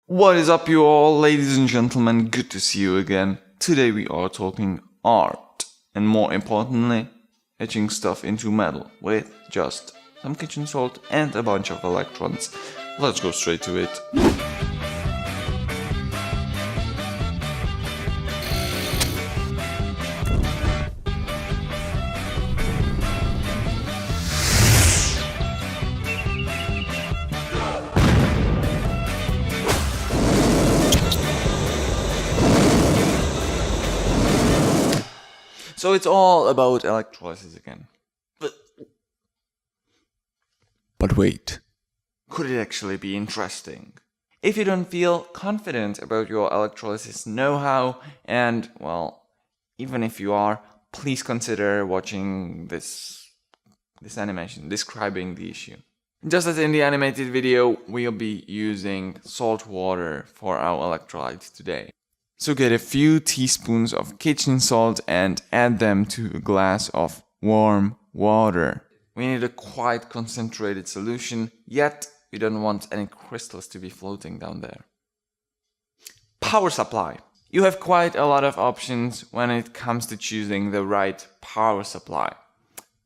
What is up, you all, ladies and gentlemen? Good to see you again. Today we are talking art, and more importantly, etching stuff into metal with just some kitchen salt and a bunch of electrons. Let's go straight to it. So it's all about electrolysis again. But wait, could it actually be interesting? If you don't feel confident about your electrolysis know-how, and, well, even if you are, please consider watching this animation describing the issue. Just as in the animated video, we'll be using salt water for our electrolyte today. So get a few teaspoons of kitchen salt and add them to a glass of warm water. We need a quite concentrated solution, yet we don't want any crystals to be floating down there. Power supply. You have quite a lot of options when it comes to choosing the right power supply.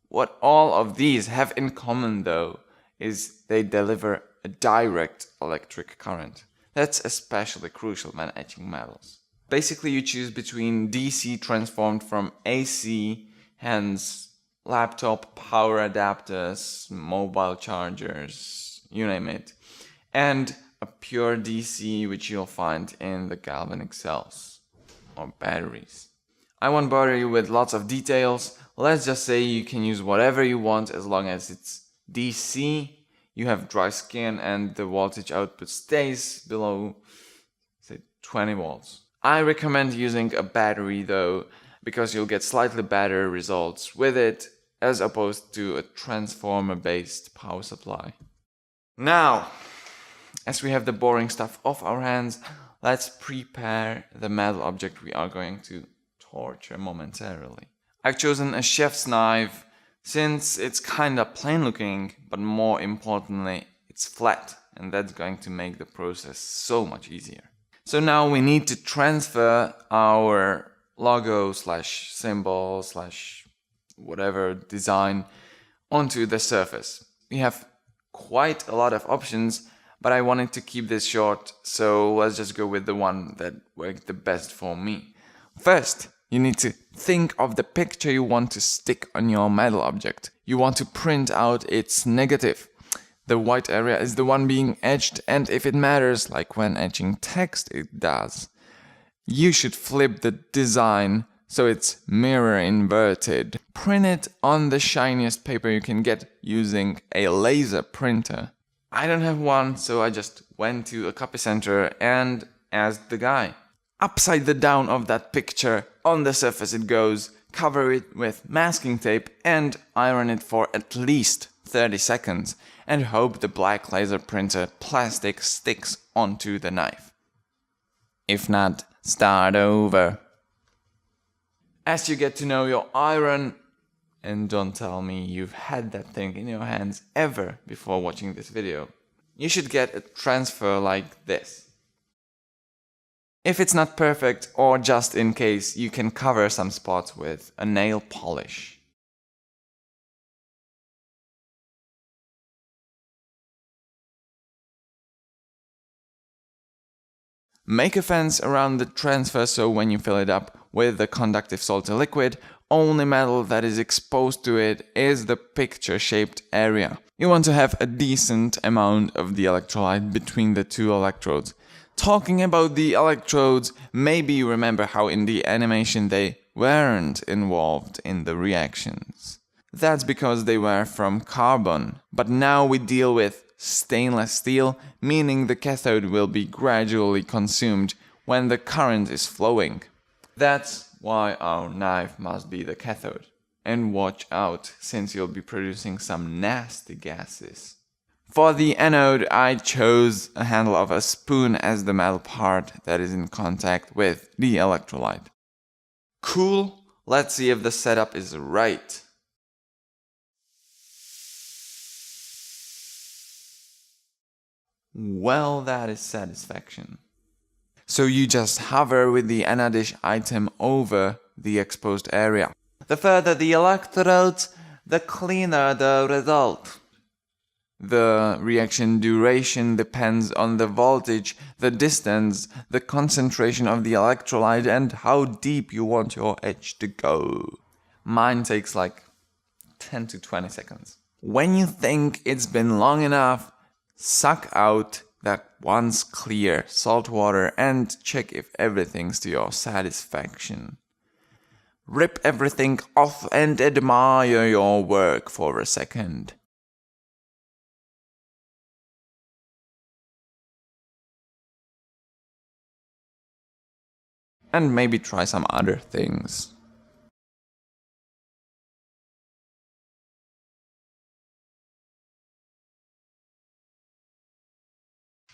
What all of these have in common though is they deliver a direct electric current. That's especially crucial when etching metals. Basically, you choose between DC transformed from AC, hence laptop power adapters, mobile chargers, you name it, and a pure DC, which you'll find in the galvanic cells or batteries. I won't bother you with lots of details. Let's just say you can use whatever you want as long as it's DC, you have dry skin, and the voltage output stays below, say, 20 volts. I recommend using a battery though, because you'll get slightly better results with it as opposed to a transformer-based power supply. Now, as we have the boring stuff off our hands, let's prepare the metal object we are going to torture momentarily. I've chosen a chef's knife since it's kinda plain looking, but more importantly, it's flat, and that's going to make the process so much easier. So now we need to transfer our logo slash symbol slash whatever design onto the surface. We have quite a lot of options, but I wanted to keep this short, so let's just go with the one that worked the best for me. First, you need to think of the picture you want to stick on your metal object. You want to print out its negative. The white area is the one being etched, and if it matters, like when etching text it does, you should flip the design so it's mirror inverted. Print it on the shiniest paper you can get using a laser printer. I don't have one, so I just went to a copy center and asked the guy. Upside the down of that picture, on the surface it goes, cover it with masking tape and iron it for at least 30 seconds and hope the black laser printer plastic sticks onto the knife. If not, start over. As you get to know your iron, and don't tell me you've had that thing in your hands ever before watching this video, you should get a transfer like this. If it's not perfect, or just in case, you can cover some spots with a nail polish. Make a fence around the transfer so when you fill it up with the conductive salty liquid, only metal that is exposed to it is the picture-shaped area. You want to have a decent amount of the electrolyte between the two electrodes. Talking about the electrodes, maybe you remember how in the animation they weren't involved in the reactions. That's because they were from carbon, but now we deal with stainless steel, meaning the cathode will be gradually consumed when the current is flowing. That's why our knife must be the cathode. And watch out, since you'll be producing some nasty gases. For the anode, I chose a handle of a spoon as the metal part that is in contact with the electrolyte. Cool, let's see if the setup is right. well, that is satisfaction. So you just hover with the anodish item over the exposed area. The further the electrodes, the cleaner the result. The reaction duration depends on the voltage, the distance, the concentration of the electrolyte, and how deep you want your etch to go. Mine takes like 10 to 20 seconds. When you think it's been long enough, suck out that once clear salt water and check if everything's to your satisfaction. Rip everything off and admire your work for a second. And maybe try some other things.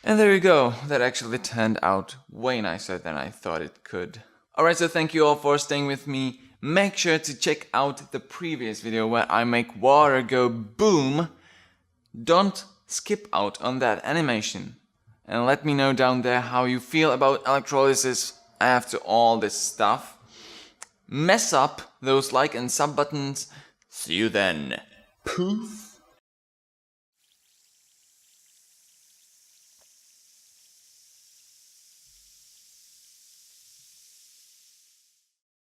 And there you go, that actually turned out way nicer than I thought it could. Alright, so thank you all for staying with me. Make sure to check out the previous video where I make water go boom. Don't skip out on that animation. And let me know down there how you feel about electrolysis after all this stuff. Mess up those like and sub buttons. See you then. Poof.